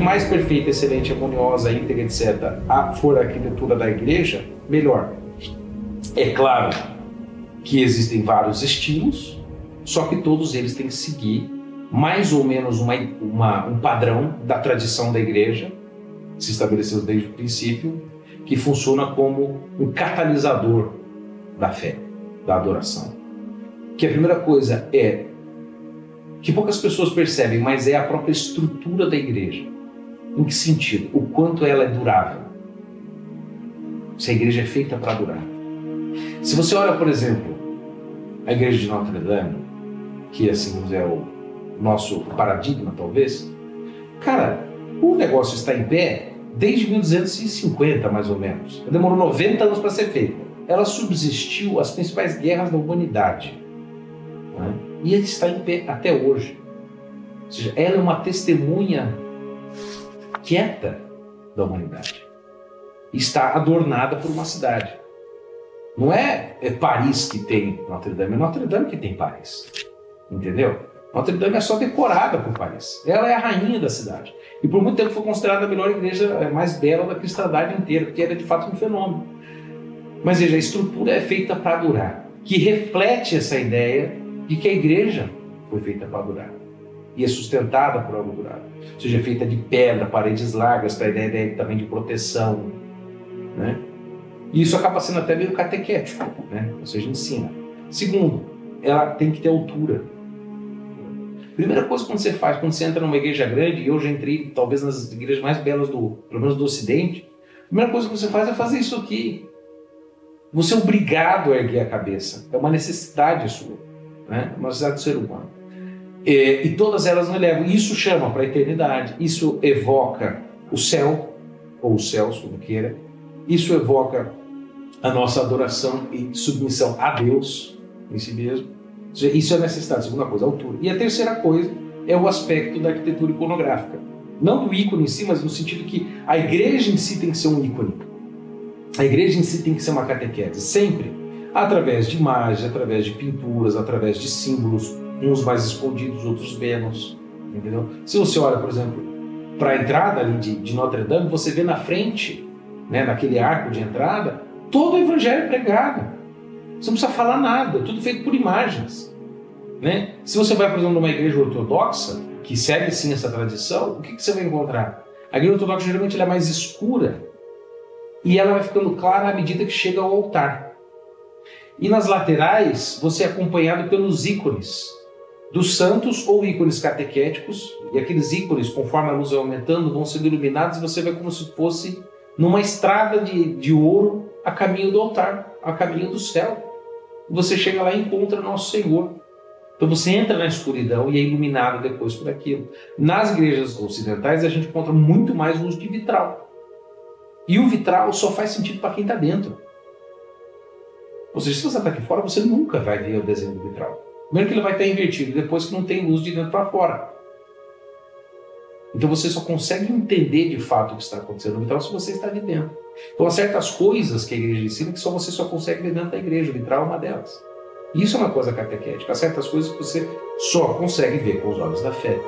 mais perfeita, excelente, harmoniosa, íntegra, etc., for a arquitetura da igreja, melhor. É claro que existem vários estilos, só que todos eles têm que seguir mais ou menos um padrão da tradição da igreja, que se estabeleceu desde o princípio, que funciona como um catalisador da fé, da adoração. Que a primeira coisa é que poucas pessoas percebem, mas é a própria estrutura da igreja. Em que sentido? O quanto ela é durável. Se a igreja é feita para durar. Se você olha, por exemplo, a igreja de Notre Dame, que assim é o nosso paradigma, talvez, cara, o negócio está em pé desde 1250, mais ou menos. Demorou 90 anos para ser feita. Ela subsistiu às principais guerras da humanidade. Né? E ele está em pé até hoje. Ou seja, ela é uma testemunha quieta da humanidade. Está adornada por uma cidade. Não é Paris que tem Notre Dame, é Notre Dame que tem Paris. Entendeu? Notre Dame é só decorada por Paris. Ela é a rainha da cidade. E por muito tempo foi considerada a melhor igreja mais bela da cristandade inteira, porque era de fato um fenômeno. Mas veja, a estrutura é feita para durar, que reflete essa ideia de que a igreja foi feita para durar. E é sustentada por algo durável. Ou seja, é feita de pedra, paredes largas, para a ideia também de proteção. Né? E isso acaba sendo até meio catequético, né? Ou seja, ensina. Segundo, ela tem que ter altura. Primeira coisa que você faz quando você entra numa igreja grande, e eu já entrei talvez nas igrejas mais belas pelo menos do Ocidente, a primeira coisa que você faz é fazer isso aqui. Você é obrigado a erguer a cabeça. É uma necessidade sua, né? Uma necessidade do ser humano. E todas elas nos levam. Isso chama para a eternidade. Isso evoca o céu, ou os céus, como queira. Isso evoca a nossa adoração e submissão a Deus em si mesmo. Isso é a necessidade, segunda coisa, a altura. E a terceira coisa é o aspecto da arquitetura iconográfica. Não do ícone em si, mas no sentido que a igreja em si tem que ser um ícone. A igreja em si tem que ser uma catequese, sempre. Através de imagens, através de pinturas, através de símbolos, uns mais escondidos, outros menos. Entendeu? Se você olha, por exemplo, para a entrada ali de Notre Dame, você vê na frente, né, naquele arco de entrada, todo o evangelho pregado. Você não precisa falar nada, tudo feito por imagens. Né? Se você vai, por exemplo, numa igreja ortodoxa, que segue sim essa tradição, o que você vai encontrar? A igreja ortodoxa geralmente ela é mais escura e ela vai ficando clara à medida que chega ao altar. E nas laterais, você é acompanhado pelos ícones dos santos ou ícones catequéticos, e aqueles ícones, conforme a luz vai aumentando, vão sendo iluminados e você vai como se fosse numa estrada de ouro a caminho do altar, a caminho do céu. Você chega lá e encontra Nosso Senhor. Então você entra na escuridão e é iluminado depois por aquilo. Nas igrejas ocidentais a gente encontra muito mais o uso de vitral. E o vitral só faz sentido para quem está dentro. Ou seja, se você está aqui fora, você nunca vai ver o desenho do vitral. Primeiro que ele vai estar invertido, depois que não tem luz de dentro para fora. Então você só consegue entender de fato o que está acontecendo no vitral se você está de dentro. Então há certas coisas que a igreja ensina que você só consegue ver dentro da igreja. O vitral é uma delas. Isso é uma coisa catequética. Há certas coisas que você só consegue ver com os olhos da fé.